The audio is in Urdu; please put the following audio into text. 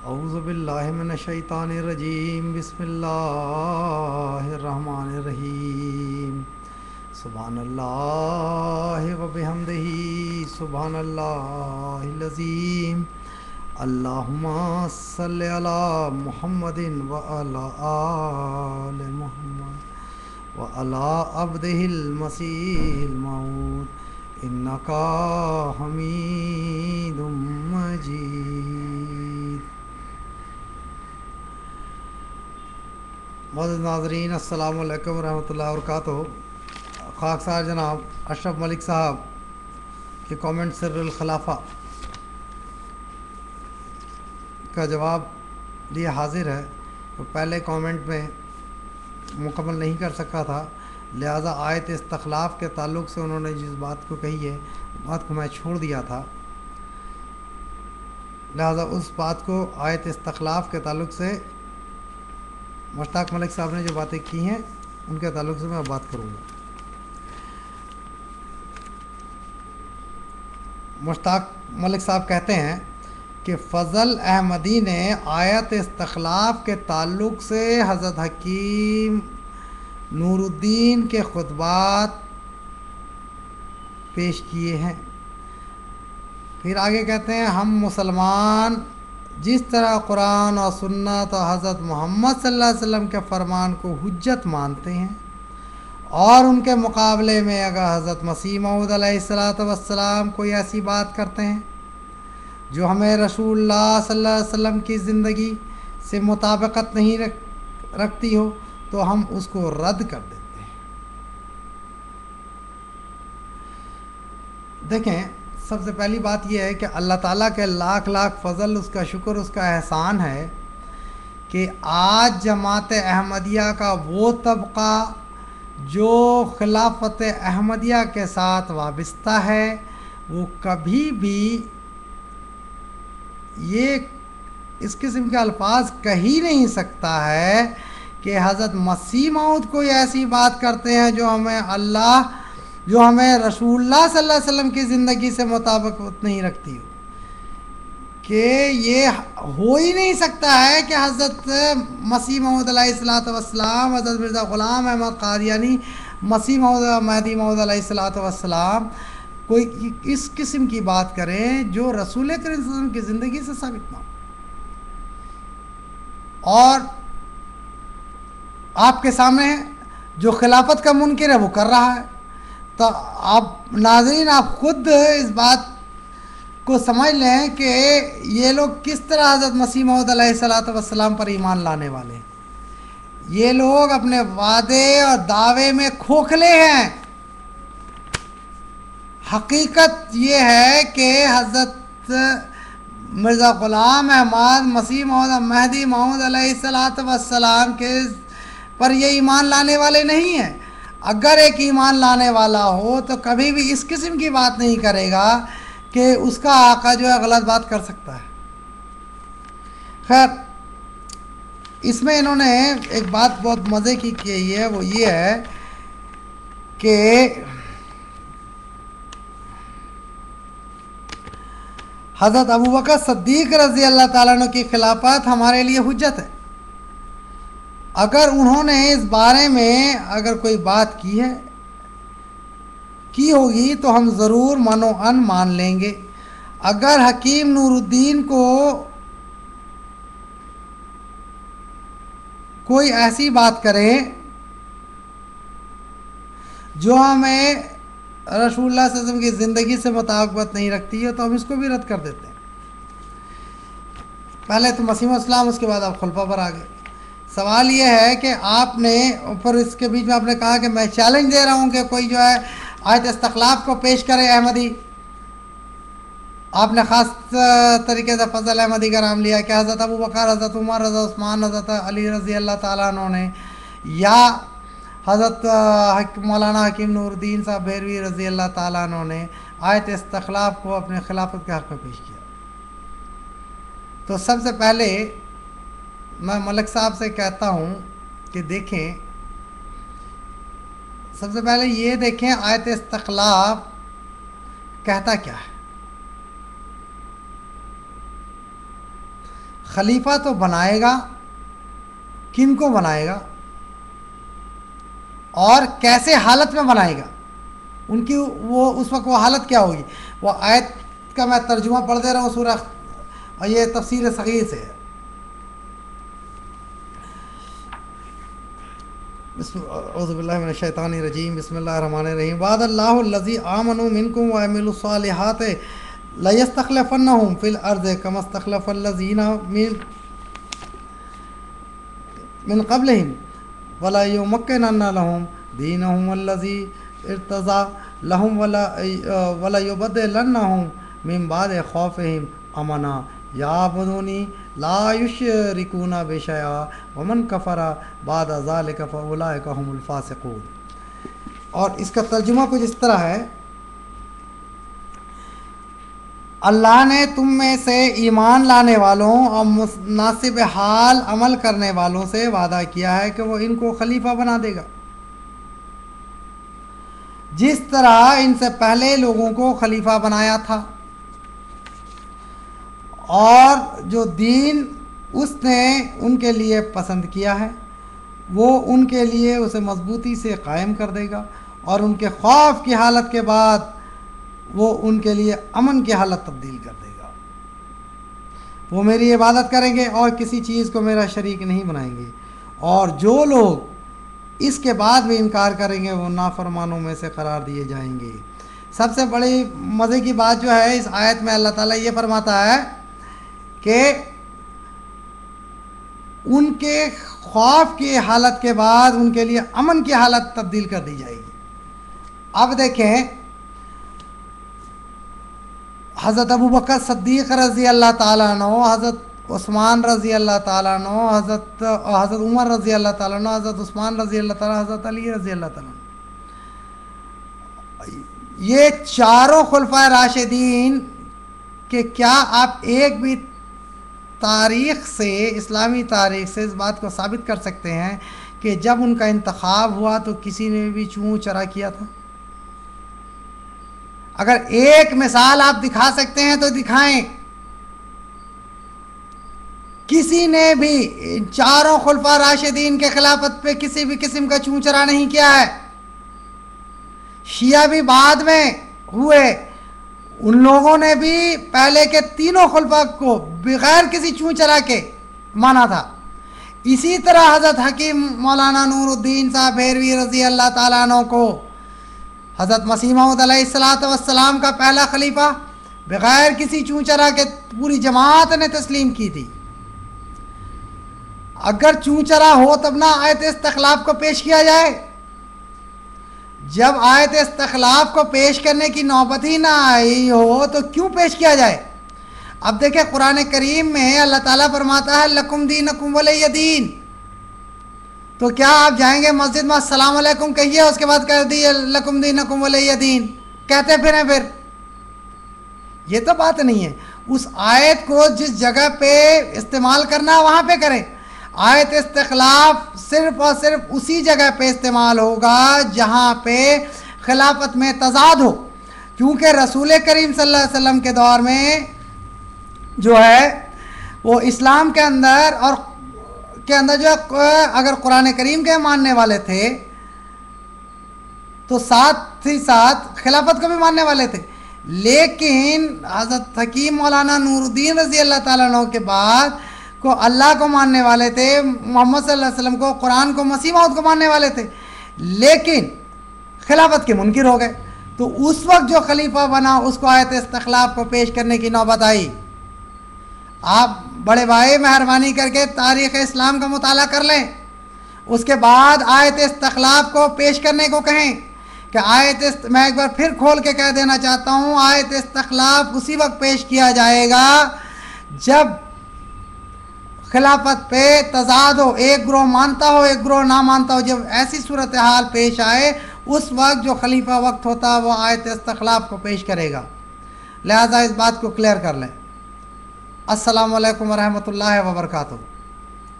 اعوذ باللہ من الشیطان الرجیم بسم اللہ الرحمن الرحیم سبحان اللہ و بحمدہ سبحان اللہ العظیم اللہم صلی علی محمد و علی آل محمد و علی عبدہ المسیح الموعود انکا حمید مجید۔ معزز ناظرین، السلام علیکم ورحمۃ اللہ وبرکاتہ۔ خاکسار جناب اشرف ملک صاحب کے کامنٹ سر الخلافہ کا جواب لیے حاضر ہے۔ تو پہلے کامنٹ میں مکمل نہیں کر سکا تھا، لہٰذا آیت استخلاف کے تعلق سے انہوں نے جس بات کو کہی ہے بات کو میں چھوڑ دیا تھا، لہٰذا اس بات کو آیت استخلاف کے تعلق سے مشتاق ملک صاحب نے جو باتیں کی ہیں ان کے تعلق سے میں بات کروں گا۔ مشتاق ملک صاحب کہتے ہیں کہ فضل احمدی نے آیت استخلاف کے تعلق سے حضرت حکیم نور الدین کے خطبات پیش کیے ہیں۔ پھر آگے کہتے ہیں ہم مسلمان جس طرح قرآن اور سنت اور حضرت محمد صلی اللہ علیہ وسلم کے فرمان کو حجت مانتے ہیں، اور ان کے مقابلے میں اگر حضرت مسیح موعود علیہ السلام کوئی ایسی بات کرتے ہیں جو ہمیں رسول اللہ صلی اللہ علیہ وسلم کی زندگی سے مطابقت نہیں رکھتی ہو تو ہم اس کو رد کر دیتے ہیں۔ دیکھیں، سب سے پہلی بات یہ ہے کہ اللہ تعالیٰ کے لاکھ لاکھ فضل، اس کا شکر، اس کا احسان ہے کہ آج جماعت احمدیہ کا وہ طبقہ جو خلافت احمدیہ کے ساتھ وابستہ ہے وہ کبھی بھی یہ اس قسم کے الفاظ کہی نہیں سکتا ہے کہ حضرت مسیح موعود کوئی ایسی بات کرتے ہیں جو ہمیں رسول اللہ صلی اللہ علیہ وسلم کی زندگی سے مطابقت نہیں رکھتی ہو، کہ یہ ہو ہی نہیں سکتا ہے کہ حضرت مسیح موعود علیہ السلام، حضرت مرزا غلام احمد قادیانی، مسیح موعود مہدی موعود علیہ السلام کوئی اس قسم کی بات کریں جو رسول کریم صلی اللہ علیہ وسلم کی زندگی سے ثابت نہ ہو۔ اور آپ کے سامنے جو خلافت کا منکر ہے وہ کر رہا ہے، تو آپ ناظرین آپ خود اس بات کو سمجھ لیں کہ یہ لوگ کس طرح حضرت مسیح موعود علیہ السلام پر ایمان لانے والے ہیں۔ یہ لوگ اپنے وعدے اور دعوے میں کھوکھلے ہیں۔ حقیقت یہ ہے کہ حضرت مرزا غلام احمد مسیح موعود مہدی موعود علیہ السلام کے پر یہ ایمان لانے والے نہیں ہیں۔ اگر ایک ایمان لانے والا ہو تو کبھی بھی اس قسم کی بات نہیں کرے گا کہ اس کا آقا جو ہے غلط بات کر سکتا ہے۔ خیر، اس میں انہوں نے ایک بات بہت مزے کی کی ہے، وہ یہ ہے کہ حضرت ابوبکر صدیق رضی اللہ تعالیٰ عنہ کی خلافت ہمارے لیے حجت ہے۔ اگر انہوں نے اس بارے میں اگر کوئی بات کی ہوگی تو ہم ضرور من و ان مان لیں گے۔ اگر حکیم نور الدین کو کوئی ایسی بات کرے جو ہمیں رسول اللہ صلی اللہ علیہ وسلم کی زندگی سے مطابقت نہیں رکھتی ہے تو ہم اس کو بھی رد کر دیتے ہیں۔ پہلے تو مسیح السلام، اس کے بعد آپ خلفاء پر آ گئے۔ سوال یہ ہے کہ آپ نے اوپر اس کے بیچ میں آپ نے کہا کہ میں چیلنج دے رہا ہوں کہ کوئی جو ہے آیت استخلاف کو پیش کرے احمدی۔ آپ نے خاص طریقے سے فضل احمدی کا نام لیا کہ حضرت ابوبکر، حضرت عمر، حضرت عثمان، حضرت علی رضی اللہ تعالیٰ عنہ نے، یا حضرت مولانا حکیم نور الدین صاحب بھیروی رضی اللہ تعالیٰ عنہ نے آیت استخلاف کو اپنے خلافت کے حق میں پیش کیا۔ تو سب سے پہلے میں ملک صاحب سے کہتا ہوں کہ دیکھیں، سب سے پہلے یہ دیکھیں آیت استخلاف کہتا کیا ہے۔ خلیفہ تو بنائے گا، کن کو بنائے گا اور کیسے حالت میں بنائے گا، ان کی وہ اس وقت وہ حالت کیا ہوگی. وہ آیت کا میں ترجمہ پڑھ دے رہا ہوں سورہ، اور یہ تفسیر صغیر سے ہے. اعوذ باللہ من الشیطان الرجیم، بسم اللہ الرحمن الرحیم. وعد اللہ الذی آمنوا منکم وعملوا الصالحات لیستخلفنہم فی الارض کما استخلف الذین من قبلہم ولیمکنن لہم دینہم الذی ارتضی لہم ولیبدلنہم من بعد خوفہم امنا یعبدونی لا یشرکون بشیئا ومن کفر بعد ذلک فاولئک هم الفاسقون. اور اس کا ترجمہ کچھ اس طرح ہے، اللہ نے تم میں سے ایمان لانے والوں اور مناسب حال عمل کرنے والوں سے وعدہ کیا ہے کہ وہ ان کو خلیفہ بنا دے گا، جس طرح ان سے پہلے لوگوں کو خلیفہ بنایا تھا، اور جو دین اس نے ان کے لیے پسند کیا ہے وہ ان کے لیے اسے مضبوطی سے قائم کر دے گا، اور ان کے خوف کی حالت کے بعد وہ ان کے لیے امن کی حالت تبدیل کر دے گا. وہ میری عبادت کریں گے اور کسی چیز کو میرا شریک نہیں بنائیں گے، اور جو لوگ اس کے بعد بھی انکار کریں گے وہ نافرمانوں میں سے قرار دیے جائیں گے. سب سے بڑی مزے کی بات جو ہے اس آیت میں، اللہ تعالیٰ یہ فرماتا ہے کہ ان کے خوف کی حالت کے بعد ان کے لیے امن کی حالت تبدیل کر دی جائے گی. اب دیکھیں، حضرت ابو بکر صدیق رضی اللہ تعالیٰ عنہ، حضرت عثمان رضی اللہ تعالیٰ عنہ، حضرت عمر رضی اللہ تعالیٰ عنہ، حضرت عثمان رضی اللہ تعالیٰ، حضرت علی رضی اللہ تعالیٰ عنہ، یہ چاروں خلفائے راشدین کہ کیا آپ ایک بھی تاریخ سے، اسلامی تاریخ سے اس بات کو ثابت کر سکتے ہیں کہ جب ان کا انتخاب ہوا تو کسی نے بھی چوں چرا کیا تھا؟ اگر ایک مثال آپ دکھا سکتے ہیں تو دکھائیں. کسی نے بھی ان چاروں خلفاء راشدین کے خلافت پہ کسی بھی قسم کا چوں چرا نہیں کیا ہے. شیعہ بھی بعد میں ہوئے، ان لوگوں نے بھی پہلے کے تینوں خلفاء کو بغیر کسی چوں چرا کے مانا تھا. اسی طرح حضرت حکیم مولانا نور الدین صاحب بھیروی رضی اللہ تعالیٰ عنہ کو حضرت مسیح موعود علیہ السلام کا پہلا خلیفہ بغیر کسی چوں چرا کے پوری جماعت نے تسلیم کی تھی. اگر چوں چرا ہو تب نہ آیت استخلاف کو پیش کیا جائے. جب آیت استخلاف کو پیش کرنے کی نوبت ہی نہ آئی ہو تو کیوں پیش کیا جائے؟ اب دیکھیں قرآن کریم میں اللہ تعالیٰ فرماتا ہے لکم دینکم ولی دین. تو کیا آپ جائیں گے مسجد میں السلام علیکم کہیے اس کے بعد کہہ دیے لکم دینکم ولی دین، کہتے پھریں پھر؟ یہ تو بات نہیں ہے. اس آیت کو جس جگہ پہ استعمال کرنا ہے وہاں پہ کریں. آیت استخلاف صرف اور صرف اسی جگہ پہ استعمال ہوگا جہاں پہ خلافت میں تضاد ہو، کیونکہ رسول کریم صلی اللہ علیہ وسلم کے دور میں جو ہے وہ اسلام کے اندر اور جو اگر قرآن کریم کے ماننے والے تھے تو ساتھ ہی ساتھ خلافت کو بھی ماننے والے تھے. لیکن حضرت حکیم مولانا نور الدین رضی اللہ تعالیٰ عنہ کے بعد کو اللہ کو ماننے والے تھے، محمد صلی اللہ علیہ وسلم کو، قرآن کو، مسیح موعود کو ماننے والے تھے، لیکن خلافت کے منکر ہو گئے. تو اس وقت جو خلیفہ بنا اس کو آیت استخلاف کو پیش کرنے کی نوبت آئی. آپ بڑے بھائی مہربانی کر کے تاریخ اسلام کا مطالعہ کر لیں، اس کے بعد آیت استخلاف کو پیش کرنے کو کہیں کہ میں ایک بار پھر کھول کے کہہ دینا چاہتا ہوں، آیت استخلاف اسی وقت پیش کیا جائے گا جب خلافت پہ تضاد ہو، ایک گروہ مانتا ہو ایک گروہ نہ مانتا ہو. جب ایسی صورتحال پیش آئے اس وقت جو خلیفہ وقت ہوتا ہے وہ آیت استخلاف کو پیش کرے گا. لہذا اس بات کو کلیئر کر لیں. السلام علیکم ورحمۃ اللہ وبرکاتہ.